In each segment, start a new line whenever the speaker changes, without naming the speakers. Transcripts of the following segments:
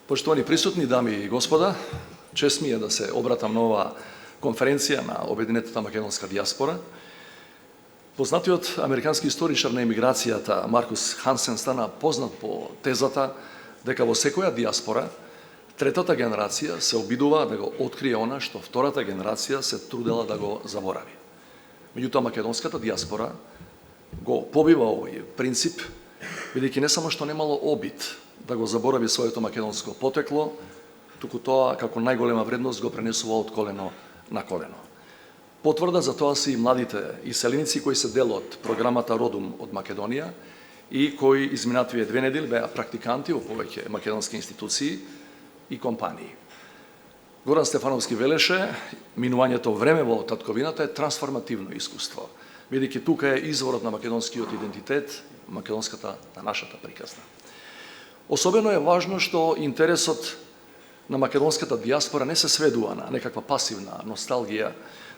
Poštovani prisutni, dami i gospoda, čest mi je da se obratam na ova konferencija na Обединетата македонска диаспора. Познатиот американски историчар на емиграцијата Маркус Хансен стана познат по тезата дека во секоја диаспора третата генерација се обидува да го открие она што втората генерација се трудела да го заборави. Меѓутоа македонската диаспора го побива овој принцип, бидејќи не само што немало обид да го заборави своето македонско потекло, туку тоа како најголема вредност го пренесува од колено на колено. Потврда за тоа се и младите иселеници кои се дел од програмата Родум од Македонија и кои изминативе 2 недели беа практиканти во повеќе македонски институции и компании. Горан Стефановски велеше, минувањето време во татковината е трансформативно искуство, бидејќи тука е изворот на македонскиот идентитет, македонската, на нашата приказна. Особено е важно што интересот на македонската диаспора не се сведува на некаква пасивна носталгија,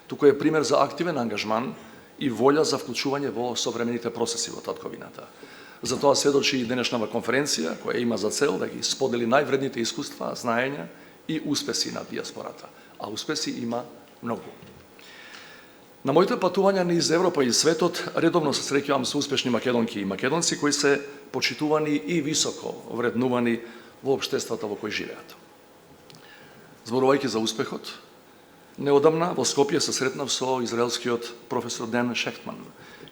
туку е пример за активен ангажман и волја за вклучување во современите процеси во татковината. За тоа сведочи и денешнава конференција, која има за цел да ги сподели највредните искуства, знаења и успеси на диаспората. А успеси има многу. На моите патувања низ Европа и светот редовно се среќавам со успешни македонки и македонци кои се почитувани и високо вреднувани во општествата во кои живеат. Зборувајќи за успехот, неодамна во Скопје се сретнав со израелскиот професор Ден Шехтман,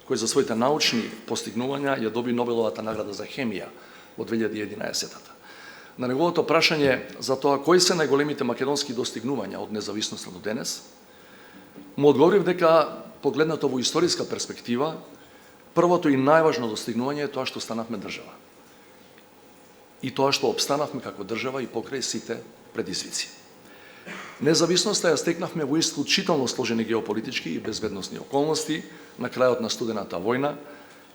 кој за своите научни постигнувања ја доби Нобеловата награда за хемија во 2011-та. На неговото прашање за тоа кои се најголемите македонски достигнувања од независноста до денес, му одговорив дека, погледнато во историска перспектива, првото и најважно достигнување е тоа што станавме држава. И тоа што обстанавме како држава и покрај сите предизвици. Независноста ја стекнавме во исклучително сложени геополитички и безбедносни околности на крајот на студената војна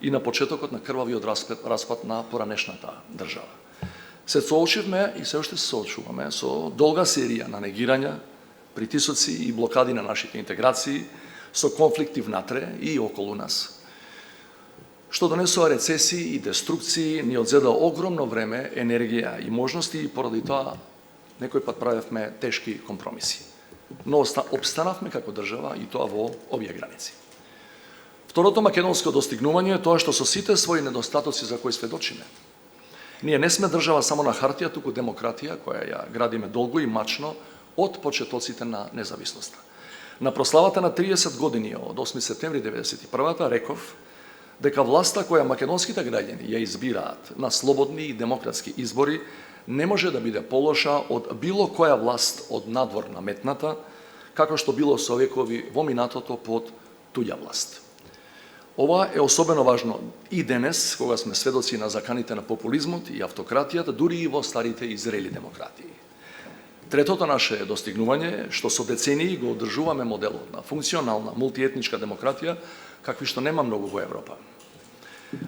и на почетокот на крвавиот распад на поранешната држава. Се соочивме и се уште се соочуваме со долга серија на негирања, притисоци и блокади на нашите интеграции, со конфликти внатре и околу нас, што донесува рецесии и деструкции, ни одзеда огромно време, енергија и можности и поради тоа некој пат правевме тешки компромиси. Но обстанавме како држава и тоа во овие граници. Второто македонско достигнување е тоа што со сите своји недостатоци за кои сведочиме, ние не сме држава само на хартија, туку демократија која ја градиме долго и мачно од почетоците на независноста. На прославата на 30 години од 8 септември 1991-та реков дека власта која македонските граѓани ја избираат на слободни и демократски избори не може да биде полоша од било која власт од надвор наметната, како што било со векови во минатото под туѓа власт. Ова е особено важно и денес, кога сме сведоци на заканите на популизмот и автократијата, дури и во старите и зрели демократии. Третото наше достигнување е што со децении го одржуваме моделот на функционална мултиетничка демократија, какви што нема многу во Европа.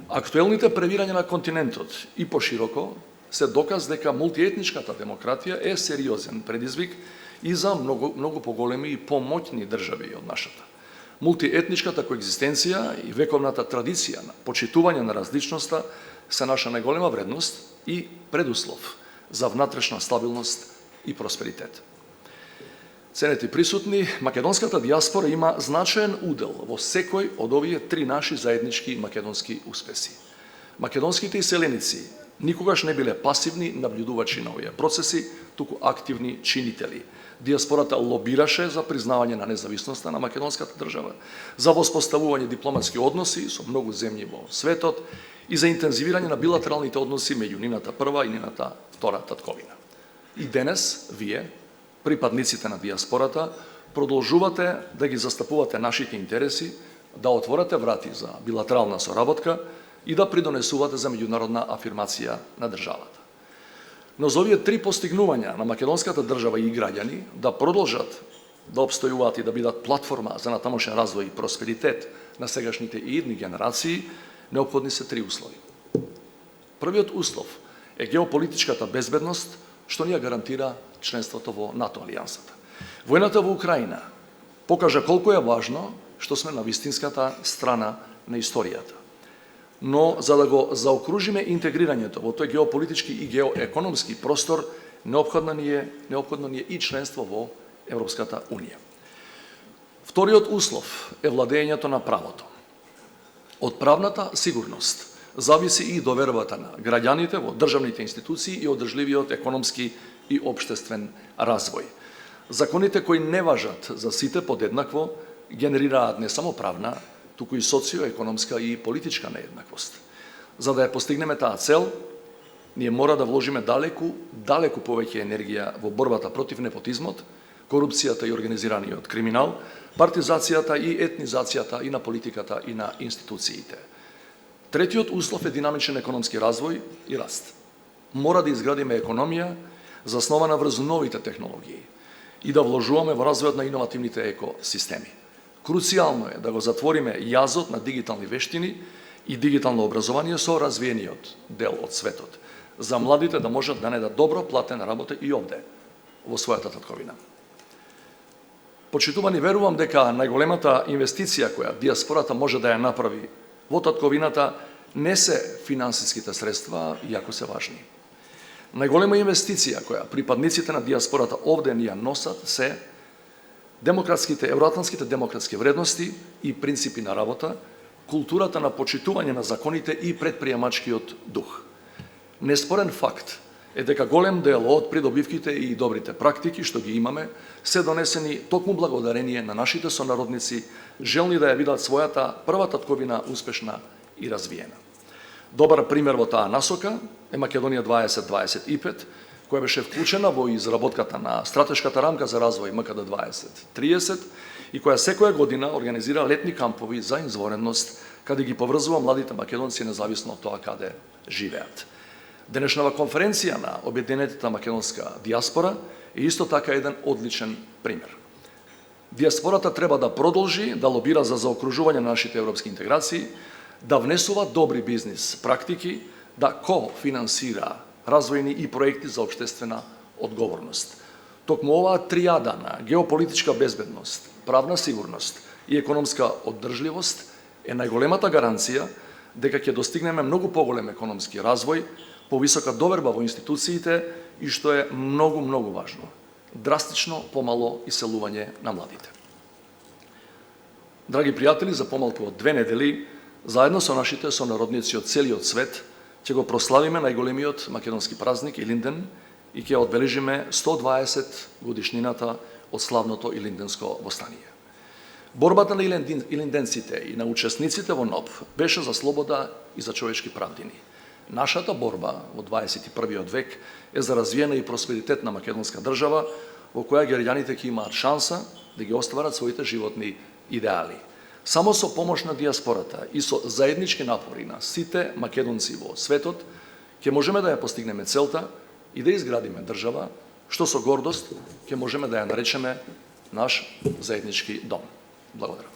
Актуелните превирања на континентот и пошироко се доказ дека мултиетничката демократија е сериозен предизвик и за многу поголеми и помоќни држави од нашата. Мултиетничката коегзистенција и вековната традиција на почитување на различноста се наша најголема вредност и предуслов за внатрешна стабилност и просперитет. Ценети присутни, македонската диаспора има значаен удел во секој од овие три наши заеднички македонски успеси. Македонските иселеници никогаш не биле пасивни наблюдувачи на овие процеси, туку активни чинители. Диаспората лобираше за признавање на независноста на македонската држава, за воспоставување дипломатски односи со многу земји во светот и за интензивирање на билатералните односи меѓу нивната прва и нивната втора татковина. И денес, вие, припадниците на диаспората, продолжувате да ги застапувате нашите интереси, да отворате врати за билатерална соработка и да придонесувате за меѓународна афирмација на државата. Но за овие три постигнувања на македонската држава и граѓани да продолжат да обстојуваат и да бидат платформа за натамошен развој и просперитет на сегашните и идни генерации, неопходни се три услови. Првиот услов е геополитичката безбедност, што ни ја гарантира членството во НАТО алијансата. Војната во Украина покажа колку е важно што сме на вистинската страна на историјата. Но за да го заокружиме интегрирањето во тој геополитички и геоекономски простор, неопходно ни е и членство во Европската Унија. Вториот услов е владењето на правото. Од правната сигурност зависи и довербата на граѓаните во државните институции и одржливиот економски и општествен развој. Законите кои не важат за сите подеднакво генерираат не само правна, туку и социоекономска и политичка нееднаквост. За да ја постигнеме таа цел, ние мора да вложиме далеку повеќе енергија во борбата против непотизмот, корупцијата и организираниот криминал, партизацијата и етнизацијата и на политиката и на институциите. Третиот услов е динамичен економски развој и раст. Мора да изградиме економија заснована врз новите технологии и да вложуваме во развојот на иновативните екосистеми. Круцијално е да го затвориме јазот на дигитални вештини и дигитално образование со развиениот дел од светот, за младите да можат да најдат добро платена работа и овде, во својата татковина. Почитувани, верувам дека најголемата инвестиција која диаспората може да ја направи во татковината не се финансиските средства, иако се важни. Најголема инвестиција која припадниците на диаспората овде ни ја носат се евроатлантските демократски вредности и принципи на работа, културата на почитување на законите и предприемачкиот дух. Неспорен факт е дека голем дел од придобивките и добрите практики што ги имаме се донесени токму благодарение на нашите сонародници, желни да ја видат својата прва татковина успешна и развиена. Добар пример во таа насока е Македонија 2025, која беше вклучена во изработката на стратешката рамка за развој МКД 2030 и која секоја година организира летни кампови за изворедност, каде ги поврзува младите македонци независно од тоа каде живеат. Денешнава конференција на обединетата македонска диаспора е исто така еден одличен пример. Диаспората треба да продолжи да лобира за заокружување на нашите европски интеграции, да внесува добри бизнис практики, да кофинансира развојни и проекти за општествена одговорност. Токму оваа тријада на геополитичка безбедност, правна сигурност и економска оддржливост е најголемата гаранција дека ќе достигнеме многу поголем економски развој, повисока доверба во институциите и што е многу важно, драстично помало иселување на младите. Драги пријатели, за помалку од 2 недели, заедно со нашите сонародници од целиот свет, ќе го прославиме најголемиот македонски празник Илинден и ќе одбележиме 120 годишнината од славното Илинденско востание. Борбата на илинденците и на учесниците во НОБ беше за слобода и за човечки правдини. Нашата борба во 21. век е за развиена и просперитетна македонска држава во која граѓаните ќе имаат шанса да ги остварат своите животни идеали. Само со помош на диаспората и со заеднички напори на сите македонци во светот ќе можеме да ја постигнеме целта и да изградиме држава што со гордост ќе можеме да ја наречеме наш заеднички дом. Благодарам.